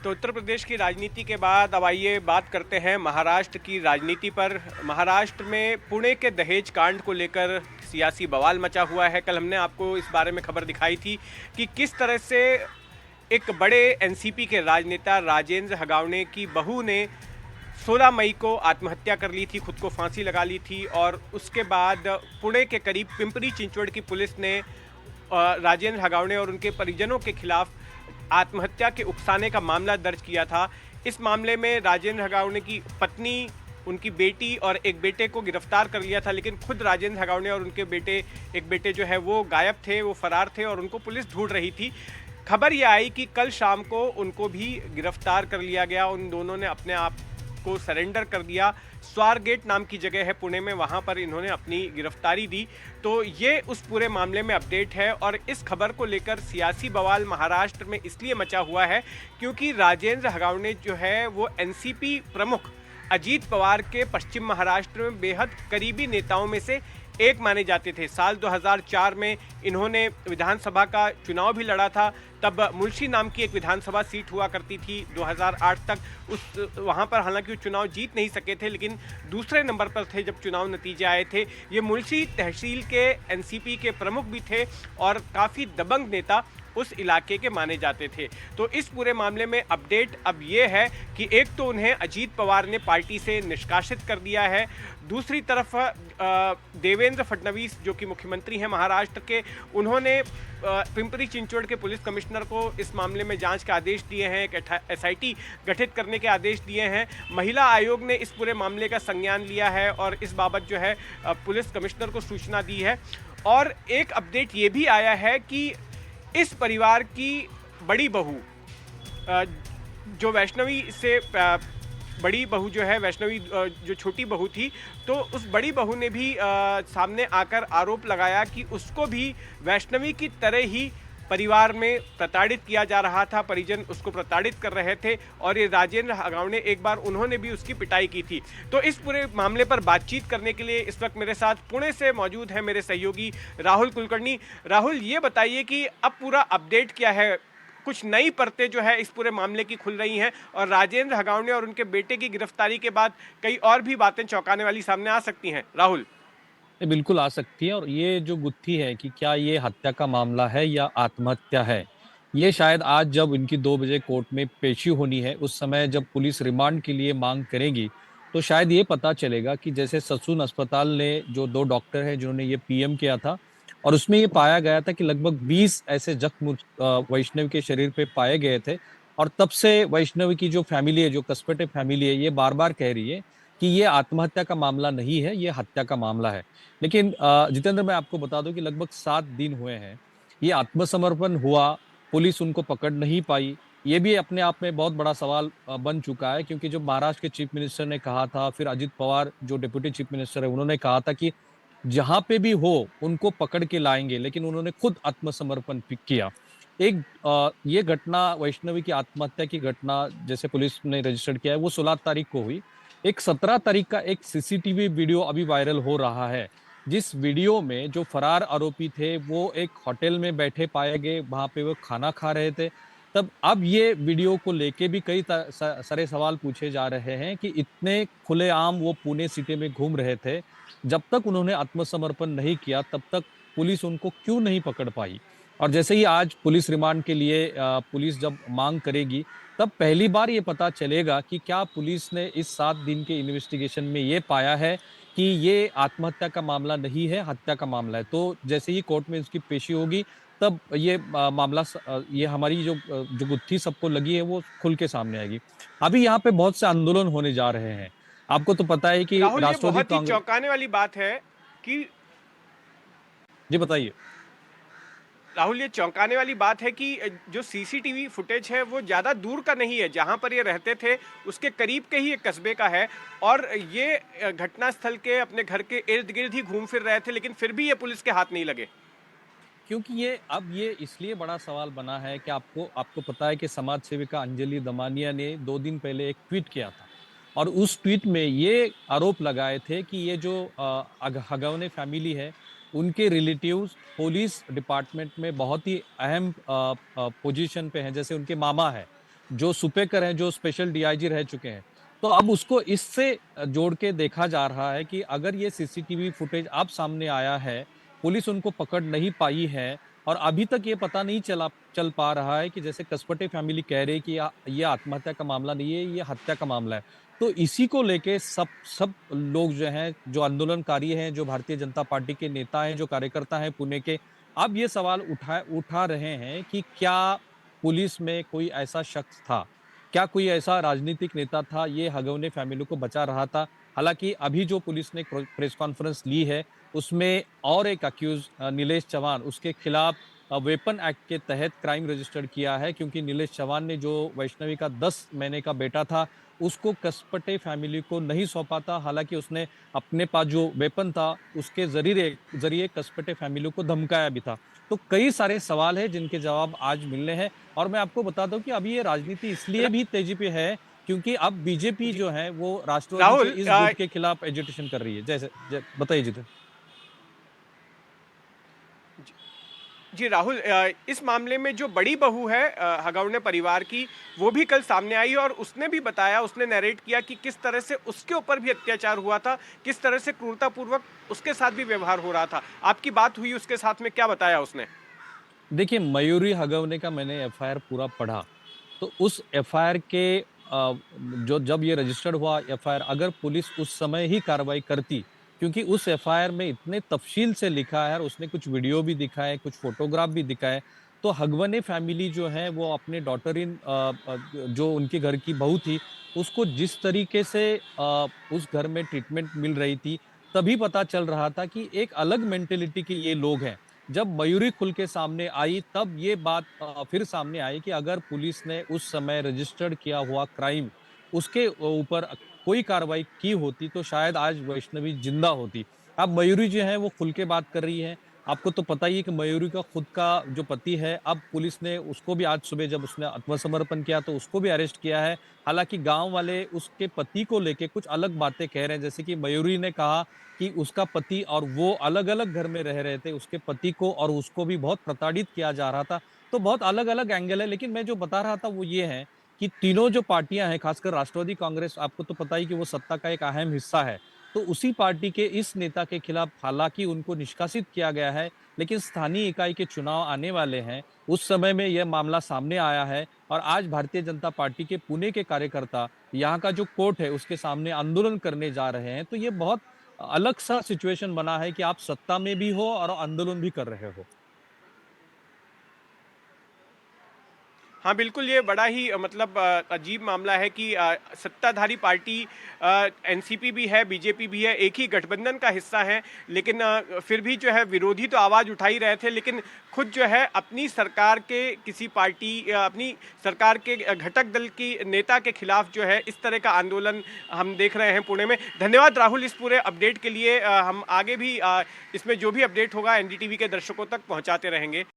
तो उत्तर प्रदेश की राजनीति के बाद अब आइए बात करते हैं महाराष्ट्र की राजनीति पर। महाराष्ट्र में पुणे के दहेज कांड को लेकर सियासी बवाल मचा हुआ है। कल हमने आपको इस बारे में खबर दिखाई थी कि किस तरह से एक बड़े एनसीपी के राजनेता राजेंद्र हगावने की बहू ने 16 मई को आत्महत्या कर ली थी, खुद को फांसी लगा ली थी। और उसके बाद पुणे के करीब पिंपरी चिंचवड़ की पुलिस ने राजेंद्र हगावने और उनके परिजनों के खिलाफ आत्महत्या के उकसाने का मामला दर्ज किया था। इस मामले में राजेंद्र हगावने की पत्नी, उनकी बेटी और एक बेटे को गिरफ्तार कर लिया था, लेकिन खुद राजेंद्र हगावने और उनके एक बेटे जो है वो गायब थे, वो फरार थे और उनको पुलिस ढूंढ रही थी। खबर यह आई कि कल शाम को उनको भी गिरफ्तार कर लिया गया। उन दोनों ने अपने आप को सरेंडर कर दिया। स्वारगेट नाम की जगह है पुणे में, वहां पर इन्होंने अपनी गिरफ्तारी दी। तो ये उस पूरे मामले में अपडेट है। और इस खबर को लेकर सियासी बवाल महाराष्ट्र में इसलिए मचा हुआ है क्योंकि राजेंद्र हगावने जो है वो एनसीपी प्रमुख अजीत पवार के पश्चिम महाराष्ट्र में बेहद करीबी नेताओं में से एक माने जाते थे। साल 2004 में इन्होंने विधानसभा का चुनाव भी लड़ा था। तब मुल्शी नाम की एक विधानसभा सीट हुआ करती थी 2008 तक। वहाँ पर हालांकि वो चुनाव जीत नहीं सके थे, लेकिन दूसरे नंबर पर थे जब चुनाव नतीजे आए थे। ये मुल्शी तहसील के एनसीपी के प्रमुख भी थे और काफ़ी दबंग नेता उस इलाके के माने जाते थे। तो इस पूरे मामले में अपडेट अब ये है कि एक तो उन्हें अजीत पवार ने पार्टी से निष्कासित कर दिया है, दूसरी तरफ देवेंद्र फडणवीस जो कि मुख्यमंत्री हैं महाराष्ट्र के, उन्होंने पिंपरी चिंचवड़ के पुलिस कमिश्नर को इस मामले में जांच के आदेश दिए हैं, एक एसआईटी गठित करने के आदेश दिए हैं। महिला आयोग ने इस पूरे मामले का संज्ञान लिया है और इस बाबत जो है पुलिस कमिश्नर को सूचना दी है। और एक अपडेट ये भी आया है कि इस परिवार की बड़ी बहू जो वैष्णवी से बड़ी बहू जो है वैष्णवी जो छोटी बहू थी, तो उस बड़ी बहू ने भी सामने आकर आरोप लगाया कि उसको भी वैष्णवी की तरह ही परिवार में प्रताड़ित किया जा रहा था, परिजन उसको प्रताड़ित कर रहे थे। और ये राजेंद्र हगावने एक बार उन्होंने भी उसकी पिटाई की थी। तो इस पूरे मामले पर बातचीत करने के लिए इस वक्त मेरे साथ पुणे से मौजूद है मेरे सहयोगी राहुल कुलकर्णी। राहुल, ये बताइए कि अब पूरा अपडेट क्या है? कुछ नई परतें जो है इस पूरे मामले की खुल रही हैं और राजेंद्र हगावने और उनके बेटे की गिरफ्तारी के बाद कई और भी बातें चौंकाने वाली सामने आ सकती हैं। राहुल। बिल्कुल आ सकती है। और ये जो गुत्थी है कि क्या ये हत्या का मामला है या आत्महत्या है, ये शायद आज जब इनकी 2 बजे कोर्ट में पेशी होनी है, उस समय जब पुलिस रिमांड के लिए मांग करेगी, तो शायद ये पता चलेगा कि जैसे ससून अस्पताल ने जो 2 डॉक्टर हैं जिन्होंने ये पीएम किया था और उसमें ये पाया गया था कि लगभग 20 ऐसे जख्म वैष्णव के शरीर पे पाए गए थे। और तब से वैष्णव की जो फैमिली है, जो कसपटे फैमिली है, ये बार-बार कह रही है कि ये आत्महत्या का मामला नहीं है, ये हत्या का मामला है। लेकिन जितेंद्र, मैं आपको बता दूं कि लगभग 7 दिन हुए हैं ये आत्मसमर्पण हुआ, पुलिस उनको पकड़ नहीं पाई। ये भी अपने आप में बहुत बड़ा सवाल बन चुका है, क्योंकि जो महाराष्ट्र के चीफ मिनिस्टर ने कहा था, फिर अजित पवार जो डिप्यूटी चीफ मिनिस्टर है उन्होंने कहा था कि जहां पे भी हो उनको पकड़ के लाएंगे, लेकिन उन्होंने खुद आत्मसमर्पण किया। एक ये घटना, वैष्णवी की आत्महत्या की घटना जैसे पुलिस ने रजिस्टर्ड किया है, वो 16 तारीख को हुई। एक 17 तारीख का एक सीसीटीवी वीडियो अभी वायरल हो रहा है, जिस वीडियो में जो फरार आरोपी थे वो एक होटल में बैठे पाए गए, वहां पे वो खाना खा रहे थे। तब अब ये वीडियो को लेके भी कई सारे सवाल पूछे जा रहे हैं कि इतने खुलेआम वो पुणे सिटी में घूम रहे थे, जब तक उन्होंने आत्मसमर्पण नहीं किया तब तक पुलिस उनको क्यों नहीं पकड़ पाई। और जैसे ही आज पुलिस रिमांड के लिए पुलिस जब मांग करेगी, तब पहली बार ये पता चलेगा कि क्या पुलिस ने इस 7 दिन के इन्वेस्टिगेशन में ये पाया है कि ये आत्महत्या का मामला नहीं है, हत्या का मामला है। तो जैसे ही कोर्ट में इसकी पेशी होगी, तब ये मामला ये हमारी जो गुत्थी सबको लगी है वो खुल के सामने आएगी। अभी यहाँ पे बहुत से आंदोलन होने जा रहे हैं। आपको तो पता है कि राहुल, ये राष्ट्रवादी बहुत ही कांग्रेस। चौंकाने वाली बात है कि जी बताइए। राहुल, ये चौंकाने वाली बात है कि जो सीसीटीवी फुटेज है वो ज़्यादा दूर का नहीं है, जहाँ पर ये रहते थे उसके करीब के ही एक कस्बे का है। और ये घटनास्थल के अपने घर के इर्द गिर्द ही घूम फिर रहे थे, लेकिन फिर भी ये पुलिस के हाथ नहीं लगे। क्योंकि ये इसलिए बड़ा सवाल बना है कि आपको आपको पता है कि समाज सेविका अंजलि दमानिया ने 2 दिन पहले एक ट्वीट किया था और उस ट्वीट में ये आरोप लगाए थे कि ये जो हगवने फैमिली है, उनके रिलेटिव्स पुलिस डिपार्टमेंट में बहुत ही अहम पोजीशन पे हैं, जैसे उनके मामा है जो सुपेकर हैं, जो स्पेशल डीआईजी रह चुके हैं। तो अब उसको इससे जोड़ के देखा जा रहा है कि अगर ये सीसीटीवी फुटेज अब सामने आया है, पुलिस उनको पकड़ नहीं पाई है और अभी तक ये पता नहीं चल पा रहा है कि जैसे कसपटे फैमिली कह रही है कि ये आत्महत्या का मामला नहीं है, ये हत्या का मामला है। तो इसी को लेके सब सब लोग जो हैं, जो आंदोलनकारी हैं, जो भारतीय जनता पार्टी के नेता हैं, जो कार्यकर्ता हैं पुणे के, अब ये सवाल उठा रहे हैं कि क्या पुलिस में कोई ऐसा शख्स था? क्या कोई ऐसा राजनीतिक नेता था, ये हगवने फैमिली को बचा रहा था? हालाँकि अभी जो पुलिस ने प्रेस कॉन्फ्रेंस ली है, उसमें और एक अक्यूज़ नीलेश चौहान, उसके खिलाफ वेपन एक्ट के तहत क्राइम रजिस्टर्ड किया है क्योंकि नीलेश चौहान ने जो वैष्णवी का 10 महीने का बेटा था, उसको कसपटे फैमिली को नहीं सौंपा था। हालाँकि उसने अपने पास जो वेपन था, उसके ज़रिए कसपटे फैमिली को धमकाया भी था। तो कई सारे सवाल हैं जिनके जवाब आज मिलने हैं और मैं आपको बता दूं कि अभी ये राजनीति इसलिए र- भी तेजी पे है क्योंकि अब बीजेपी जी जो है वो राष्ट्रवादी के राहुल, इस गुट के खिलाफ एजिटेशन कर रही है। बताइए जितेन। जी राहुल, इस मामले में जो बड़ी बहू है हगवने परिवार की, वो भी कल सामने आई और उसने भी बताया, उसने नैरेट किया कि किस तरह से उसके ऊपर भी अत्याचार हुआ था, किस तरह से क्रूरतापूर्वक उसके साथ भी व्यवहार हो रहा था। आपकी बात हुई उसके साथ में, क्या बताया उसने? देखिए, मयूरी हगवने का मैंने एफआईआर पूरा पढ़ा। तो उस एफआईआर के जो जब ये रजिस्टर्ड हुआ एफआईआर, अगर पुलिस उस समय ही कार्रवाई करती, क्योंकि उस एफआईआर में इतने तफ़सील से लिखा है और उसने कुछ वीडियो भी दिखाए, कुछ फ़ोटोग्राफ भी दिखाए। तो हगवने फैमिली जो है वो अपने डॉटर इन जो उनके घर की बहू थी, उसको जिस तरीके से उस घर में ट्रीटमेंट मिल रही थी, तभी पता चल रहा था कि एक अलग मेंटालिटी के ये लोग हैं। जब मयूरी खुल के सामने आई तब ये बात फिर सामने आई कि अगर पुलिस ने उस समय रजिस्टर्ड किया हुआ क्राइम उसके ऊपर कोई कार्रवाई की होती तो शायद आज वैष्णवी जिंदा होती। अब मयूरी जो है वो खुल के बात कर रही है। आपको तो पता ही है कि मयूरी का खुद का जो पति है, अब पुलिस ने उसको भी आज सुबह जब उसने आत्मसमर्पण किया तो उसको भी अरेस्ट किया है। हालांकि गांव वाले उसके पति को लेके कुछ अलग बातें कह रहे हैं, जैसे कि मयूरी ने कहा कि उसका पति और वो अलग-अलग घर में रह रहे थे। उसके पति को और उसको भी बहुत प्रताड़ित किया जा रहा था। तो बहुत अलग-अलग एंगल है, लेकिन मैं जो बता रहा था वो ये है कि तीनों जो पार्टियाँ हैं, खासकर राष्ट्रवादी कांग्रेस, आपको तो पता ही कि वो सत्ता का एक अहम हिस्सा है। तो उसी पार्टी के इस नेता के खिलाफ हालाँकि उनको निष्कासित किया गया है, लेकिन स्थानीय इकाई के चुनाव आने वाले हैं। उस समय में यह मामला सामने आया है और आज भारतीय जनता पार्टी के पुणे के कार्यकर्ता यहाँ का जो कोर्ट है, उसके सामने आंदोलन करने जा रहे हैं। तो ये बहुत अलग सा सिचुएशन बना है कि आप सत्ता में भी हो और आंदोलन भी कर रहे हो। हाँ, बिल्कुल, ये बड़ा ही मतलब अजीब मामला है कि सत्ताधारी पार्टी एनसीपी भी है, बीजेपी भी है, एक ही गठबंधन का हिस्सा है, लेकिन फिर भी जो है विरोधी तो आवाज़ उठा ही रहे थे, लेकिन खुद जो है अपनी सरकार के किसी पार्टी अपनी सरकार के घटक दल की नेता के खिलाफ जो है इस तरह का आंदोलन हम देख रहे हैं पुणे में। धन्यवाद राहुल इस पूरे अपडेट के लिए। हम आगे भी इसमें जो भी अपडेट होगा एनडीटीवी के दर्शकों तक पहुँचाते रहेंगे।